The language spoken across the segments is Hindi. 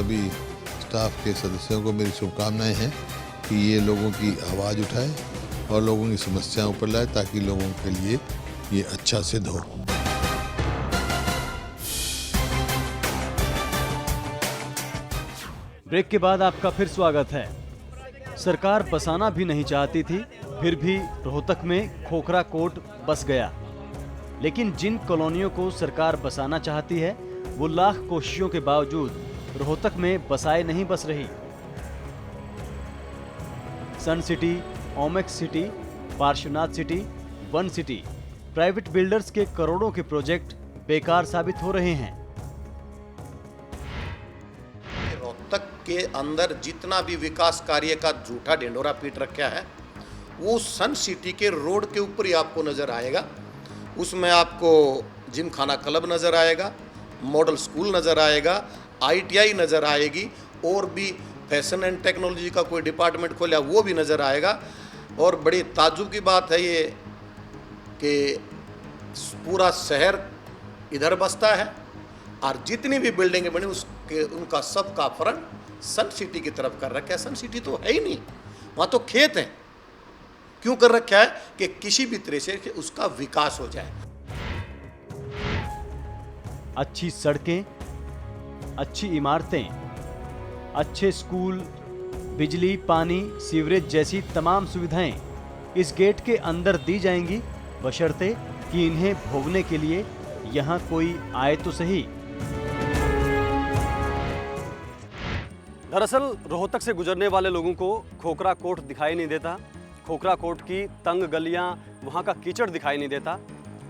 सभी स्टाफ के सदस्यों को मेरी शुभकामनाएं हैं कि ये लोगों की आवाज़ उठाए और लोगों की समस्याओं पर लाए ताकि लोगों के लिए ये अच्छा सिद्ध हो। ब्रेक के बाद आपका फिर स्वागत है। सरकार बसाना भी नहीं चाहती थी, फिर भी रोहतक में खोखरा कोर्ट बस गया। लेकिन जिन कॉलोनियों को सरकार बसाना चाहती है वो लाख कोशिशों के बावजूद रोहतक में बसाए नहीं बस रही। Sun City, Omaxe City, Parshvanath City, one city, private builders के करोड़ों के प्रोजेक्ट बेकार साबित हो रहे हैं। रोहतक के अंदर जितना भी विकास कार्य का झूठा ढिंडोरा पीट रखा है वो सन सिटी के रोड के ऊपर ही आपको नजर आएगा। उसमें आपको जिम खाना क्लब नजर आएगा, मॉडल स्कूल नजर आएगा, ITI नजर आएगी और भी फैशन एंड टेक्नोलॉजी का कोई डिपार्टमेंट खोला वो भी नजर आएगा। और बड़ी ताज्जुब की बात है ये कि पूरा शहर इधर बसता है और जितनी भी बिल्डिंगें बनी उसके उनका सबका फ्रंट सन सिटी की तरफ कर रखा है। सन सिटी तो है ही नहीं, वहाँ तो खेत हैं। क्यों कर रखा है कि किसी भी तरह से उसका विकास हो जाए। अच्छी सड़कें, अच्छी इमारतें, अच्छे स्कूल, बिजली, पानी, सीवरेज जैसी तमाम सुविधाएं इस गेट के अंदर दी जाएंगी, बशर्ते कि इन्हें भोगने के लिए यहां कोई आए तो सही। दरअसल रोहतक से गुजरने वाले लोगों को खोखरा कोर्ट दिखाई नहीं देता। खोखरा कोर्ट की तंग गलियां, वहां का कीचड़ दिखाई नहीं देता।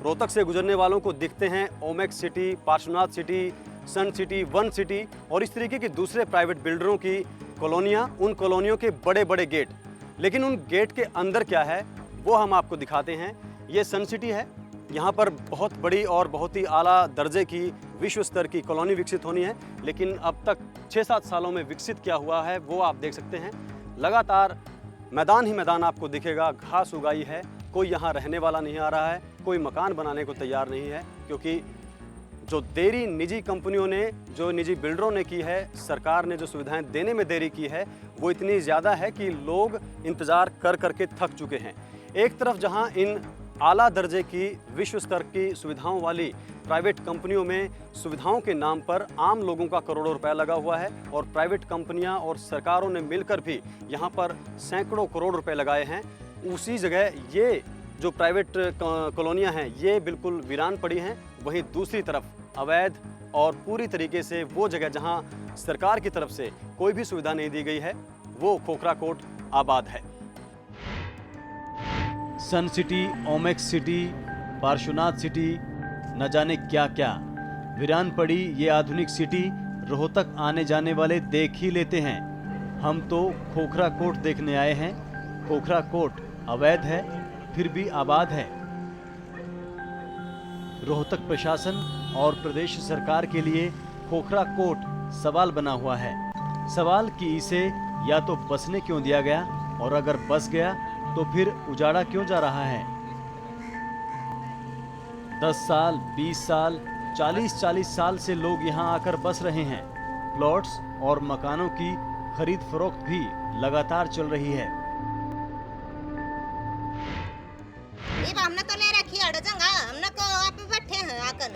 रोहतक से गुजरने वालों को दिखते हैं ओमेक्स सिटी, पार्श्वनाथ सिटी, सन सिटी, वन सिटी और इस तरीके की दूसरे प्राइवेट बिल्डरों की कॉलोनियां, उन कॉलोनियों के बड़े बड़े गेट। लेकिन उन गेट के अंदर क्या है वो हम आपको दिखाते हैं। ये सन सिटी है, यहाँ पर बहुत बड़ी और बहुत ही आला दर्जे की विश्व स्तर की कॉलोनी विकसित होनी है, लेकिन अब तक 6-7 सालों में विकसित क्या हुआ है वो आप देख सकते हैं। लगातार मैदान ही मैदान आपको दिखेगा, घास उगाई है, कोई यहाँ रहने वाला नहीं आ रहा है, कोई मकान बनाने को तैयार नहीं है, क्योंकि जो देरी निजी कंपनियों ने, जो निजी बिल्डरों ने की है, सरकार ने जो सुविधाएं देने में देरी की है वो इतनी ज़्यादा है कि लोग इंतज़ार कर करके थक चुके हैं। एक तरफ जहां इन आला दर्जे की विश्व स्तर की सुविधाओं वाली प्राइवेट कंपनियों में सुविधाओं के नाम पर आम लोगों का करोड़ों रुपया लगा हुआ है और प्राइवेट कंपनियां और सरकारों ने मिलकर भी यहां पर सैकड़ों करोड़ रुपए लगाए हैं, उसी जगह ये जो प्राइवेट कॉलोनियां हैं ये बिल्कुल वीरान पड़ी हैं। वहीं दूसरी तरफ अवैध और पूरी तरीके से वो जगह जहां सरकार की तरफ से कोई भी सुविधा नहीं दी गई है वो खोखरा कोर्ट आबाद है। Sun City, Omaxe City, Parshvanath City, न जाने क्या क्या वीरान पड़ी ये आधुनिक सिटी रोहतक आने जाने वाले देख ही लेते हैं। हम तो खोखरा कोर्ट देखने आए हैं। खोखरा कोर्ट अवैध है फिर भी आबाद है। रोहतक प्रशासन और प्रदेश सरकार के लिए खोखरा कोर्ट सवाल बना हुआ है। सवाल कि इसे या तो बसने क्यों दिया गया और अगर बस गया तो फिर उजाड़ा क्यों जा रहा है। 10 साल, 20 साल, 40 साल से लोग यहाँ आकर बस रहे हैं। प्लॉट्स और मकानों की खरीद फरोख्त भी लगातार चल रही है। हमने तो ले रखी है जगह, हमने को आप बैठे हैं आकर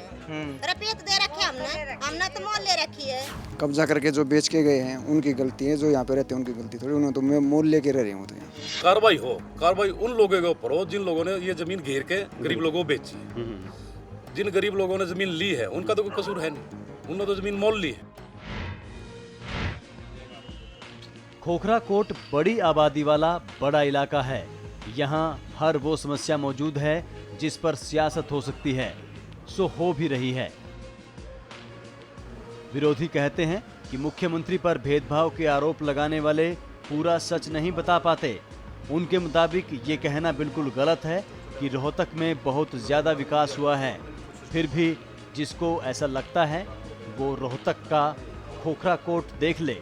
रपीत दे रखे हमने तो मोल ले रखी है। कब्जा करके जो बेच के गए हैं उनकी गलती है, जो यहाँ पे रहते हैं उनकी गलती थोड़ी, उन्होंने तो मोल लेके रह रहे हैं। तो कार्रवाई उन लोगों के ऊपर हो जिन लोगों ने ये जमीन घेर के गरीब लोगों को बेची है। जिन गरीब लोगों ने जमीन ली है उनका तो कोई कसूर है नहीं, उन्होंने तो जमीन मोल ली है। खोखरा कोर्ट बड़ी आबादी वाला बड़ा इलाका है। यहाँ हर वो समस्या मौजूद है जिस पर सियासत हो सकती है, सो हो भी रही है। विरोधी कहते हैं कि मुख्यमंत्री पर भेदभाव के आरोप लगाने वाले पूरा सच नहीं बता पाते। उनके मुताबिक ये कहना बिल्कुल गलत है कि रोहतक में बहुत ज़्यादा विकास हुआ है। फिर भी जिसको ऐसा लगता है वो रोहतक का खोखरा कोर्ट देख ले।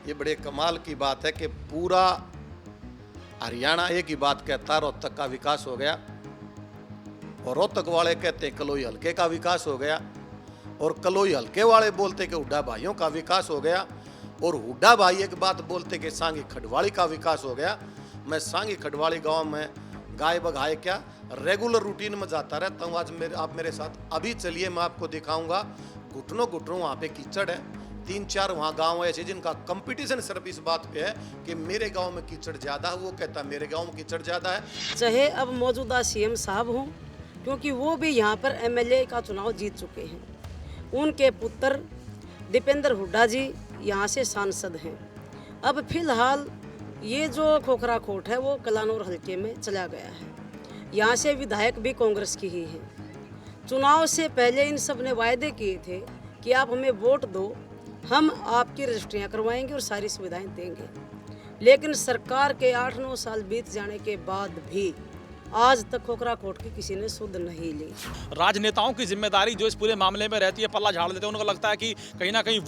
ये बड़े कमाल की बात है कि पूरा हरियाणा एक ही बात कहता है, रोहतक का विकास हो गया, और रोहतक वाले कहते हैं कलोई हल्के का विकास हो गया, और कलोई हल्के वाले बोलते कि हुड्डा भाइयों का विकास हो गया, और हुड्डा भाई एक बात बोलते कि सांगी खडवाली का विकास हो गया। मैं सांगी खडवाली गांव में गाय बगाए क्या रेगुलर रूटीन में जाता रहता हूँ। आज आप मेरे साथ अभी चलिए, मैं आपको दिखाऊंगा। घुटनों घुटनों वहाँ पे कीचड़ है। 3-4 वहाँ गांव ऐसे जिनका कंपटीशन सिर्फ इस बात पे है कि मेरे गांव में कीचड़ ज्यादा है, वो कहता है मेरे गांव में कीचड़ ज्यादा है। चाहे अब मौजूदा सीएम साहब हों, क्योंकि वो भी यहाँ पर एमएलए का चुनाव जीत चुके हैं। उनके पुत्र दीपेंद्र हुड्डा जी यहाँ से सांसद हैं। अब फिलहाल ये जो खोखरा कोट है वो कलानौर हल्के में चला गया है। यहाँ से विधायक भी कांग्रेस की ही है। चुनाव से पहले इन सब ने वायदे किए थे कि आप हमें वोट दो, हम आपकी रजिस्ट्रियाँ करवाएंगे और सारी सुविधाएं देंगे। लेकिन सरकार के 8-9 साल बीत जाने के बाद भी आज तक खोखरा कोट की किसी ने सुध नहीं ली। राजनेताओं की जिम्मेदारी जो इस पूरे मामले में रहती है, पल्ला झाड़ देते हैं। उनको लगता है कि कहीं ना कहीं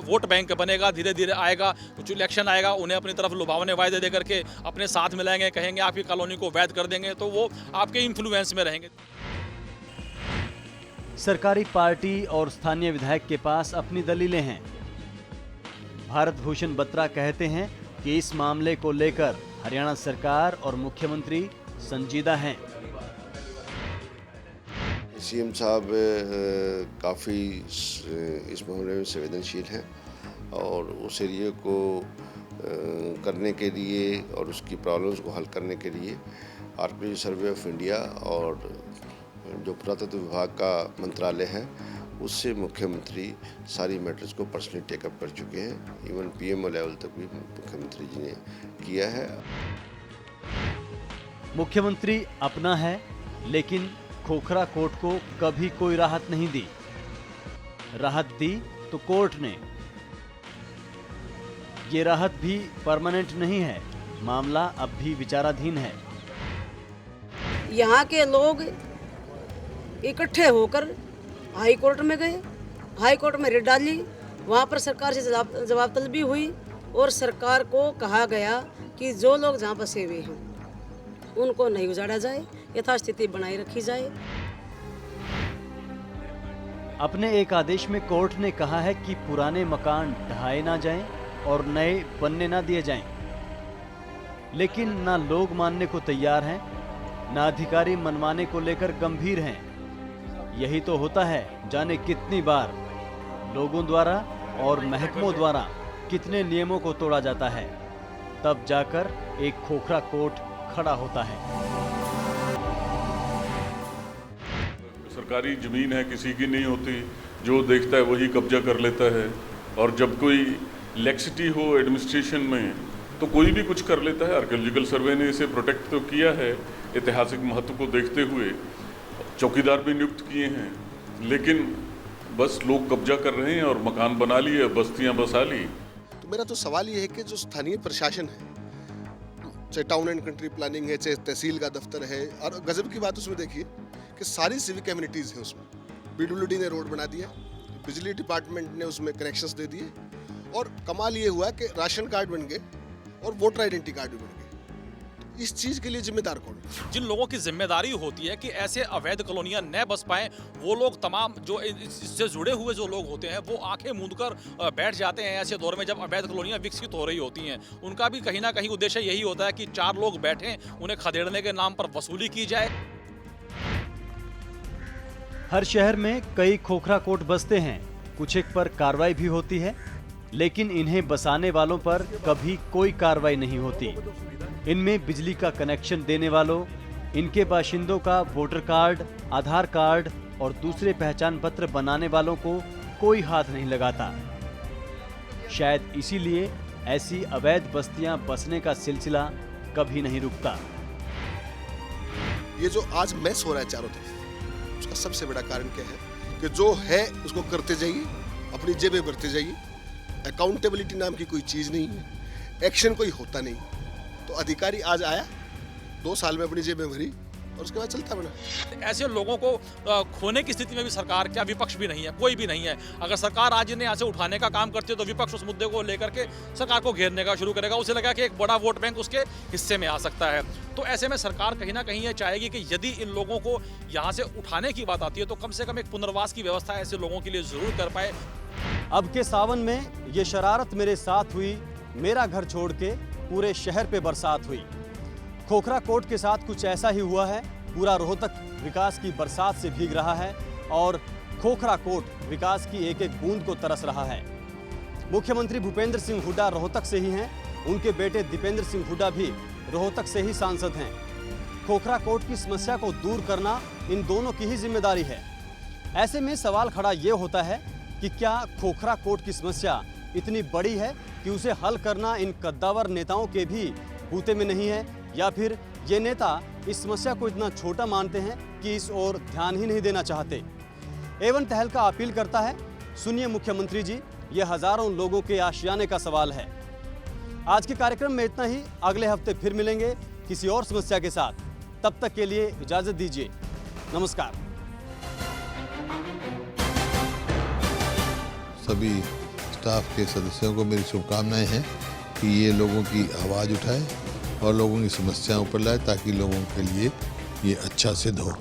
वोट बैंक बनेगा, धीरे धीरे आएगा, कुछ इलेक्शन आएगा, उन्हें अपनी तरफ लुभावने वायदे दे करके अपने साथ मिलाएंगे, कहेंगे आपकी कॉलोनी को वैध कर देंगे, तो वो आपके इन्फ्लुएंस में रहेंगे। सरकारी पार्टी और स्थानीय विधायक के पास अपनी दलीलें हैं। भारत भूषण बत्रा कहते हैं कि इस मामले को लेकर हरियाणा सरकार और मुख्यमंत्री संजीदा हैं। सीएम साहब काफ़ी इस मामले में संवेदनशील हैं और उस एरिया को करने के लिए और उसकी प्रॉब्लम्स को हल करने के लिए आर्कियोलॉजी सर्वे ऑफ इंडिया और जो पुरातत्व विभाग का मंत्रालय है उससे मुख्यमंत्री सारी मैटर्स को पर्सनली टेकअप कर चुके हैं। इवन पीएमओ लेवल तक भी मुख्यमंत्री जी ने किया है। मुख्यमंत्री अपना है, लेकिन खोखरा कोट को कभी कोई राहत नहीं दी। राहत दी तो कोर्ट ने। ये राहत भी परमानेंट नहीं है, मामला अब भी विचाराधीन है। यहाँ के लोग इकट्ठे होकर हाई कोर्ट में गए, हाई कोर्ट में रिट डाली, वहाँ पर सरकार से जवाब तलबी हुई और सरकार को कहा गया कि जो लोग जहाँ बसे हुए हैं उनको नहीं उजाड़ा जाए, यथास्थिति बनाए रखी जाए। अपने एक आदेश में कोर्ट ने कहा है कि पुराने मकान ढहाए ना जाएं और नए बनने ना दिए जाएं। लेकिन ना लोग मानने को तैयार हैं, ना अधिकारी मनवाने को लेकर गंभीर हैं। यही तो होता है जाने कितनी बार लोगों द्वारा और महकमों द्वारा कितने नियमों को तोड़ा जाता है, तब जाकर एक खोखरा कोट खड़ा होता है। सरकारी जमीन है, किसी की नहीं होती, जो देखता है वही कब्जा कर लेता है। और जब कोई लैक्सिटी हो एडमिनिस्ट्रेशन में तो कोई भी कुछ कर लेता है। आर्कियोलॉजिकल सर्वे ने इसे प्रोटेक्ट तो किया है, ऐतिहासिक महत्व को देखते हुए चौकीदार भी नियुक्त किए हैं, लेकिन बस लोग कब्जा कर रहे हैं और मकान बना लिए, बस्तियां बसा ली। तो मेरा तो सवाल ये है कि जो स्थानीय प्रशासन है, चाहे टाउन एंड कंट्री प्लानिंग है, चाहे तहसील का दफ्तर है, और गजब की बात उसमें देखिए कि सारी सिविक कम्युनिटीज़ हैं उसमें। पीडब्ल्यूडी ने रोड बना दिया, बिजली डिपार्टमेंट ने उसमें कनेक्शंस दे दिए, और कमाल ये हुआ कि राशन कार्ड बन गए और वोटर आइडेंटिटी कार्ड भी बन गए। तो इस चीज़ के लिए जिम्मेदार कौन है? जिन लोगों की जिम्मेदारी होती है कि ऐसे अवैध कॉलोनियां न बस पाएं, वो लोग तमाम जो इससे जुड़े हुए जो लोग होते हैं वो आंखें मूंदकर बैठ जाते हैं ऐसे दौर में जब अवैध कॉलोनियां विकसित हो रही होती हैं। उनका भी कहीं ना कहीं उद्देश्य यही होता है कि 4 लोग बैठें, उन्हें खदेड़ने के नाम पर वसूली की जाए। हर शहर में कई खोखरा कोट बसते हैं, कुछ एक पर कार्रवाई भी होती है, लेकिन इन्हें बसाने वालों पर कभी कोई कार्रवाई नहीं होती। इनमें बिजली का कनेक्शन देने वालों, इनके बाशिंदों का वोटर कार्ड, आधार कार्ड और दूसरे पहचान पत्र बनाने वालों को कोई हाथ नहीं लगाता। शायद इसीलिए ऐसी अवैध बस्तियां बसने का सिलसिला कभी नहीं रुकता। ये जो आज मैस हो रहा है चारों तरफ, उसका सबसे बड़ा कारण क्या है कि जो है उसको करते जाइए, अपनी जेबें भरते जाइए। अकाउंटेबिलिटी नाम की कोई चीज़ नहीं है, एक्शन कोई होता नहीं। तो अधिकारी आज आया, 2 साल में अपनी जेबें भरी, और उसके बाद चलता बना। ऐसे लोगों को खोने की स्थिति में भी सरकार क्या विपक्ष भी नहीं है, कोई भी नहीं है। अगर सरकार आज इन्हें यहाँ से उठाने का काम करती है तो विपक्ष उस मुद्दे को लेकर के सरकार को घेरने का शुरू करेगा। उसे लगा कि एक बड़ा वोट बैंक उसके हिस्से में आ सकता है। तो ऐसे में सरकार कहीं ना कहीं ये चाहेगी कि यदि इन लोगों को यहाँ से उठाने की बात आती है तो कम से कम एक पुनर्वास की व्यवस्था ऐसे लोगों के लिए जरूर कर पाए। अब के सावन में ये शरारत मेरे साथ हुई, मेरा घर छोड़ के पूरे शहर पे बरसात हुई। खोखरा कोर्ट के साथ कुछ ऐसा ही हुआ है। पूरा रोहतक विकास की बरसात से भीग रहा है और खोखरा कोर्ट विकास की एक एक बूंद को तरस रहा है। मुख्यमंत्री भूपेंद्र सिंह हुड्डा रोहतक से ही हैं, उनके बेटे दीपेंद्र सिंह हुड्डा भी रोहतक से ही सांसद हैं। खोखरा कोर्ट की समस्या को दूर करना इन दोनों की ही जिम्मेदारी है। ऐसे में सवाल खड़ा ये होता है कि क्या खोखरा कोर्ट की समस्या इतनी बड़ी है कि उसे हल करना इन कद्दावर नेताओं के भी बूते में नहीं है, या फिर ये नेता इस समस्या को इतना छोटा मानते हैं कि इस ओर ध्यान ही नहीं देना चाहते। एवन तहलका अपील करता है, सुनिए मुख्यमंत्री जी, ये हजारों लोगों के आशियाने का सवाल है। आज के कार्यक्रम में इतना ही। अगले हफ्ते फिर मिलेंगे किसी और समस्या के साथ। तब तक के लिए इजाजत दीजिए। नमस्कार। सभी स्टाफ के सदस्यों को मेरी शुभकामनाएं हैं कि ये लोगों की आवाज़ उठाए और लोगों की समस्याओं पर लाए ताकि लोगों के लिए ये अच्छा सिद्ध हो।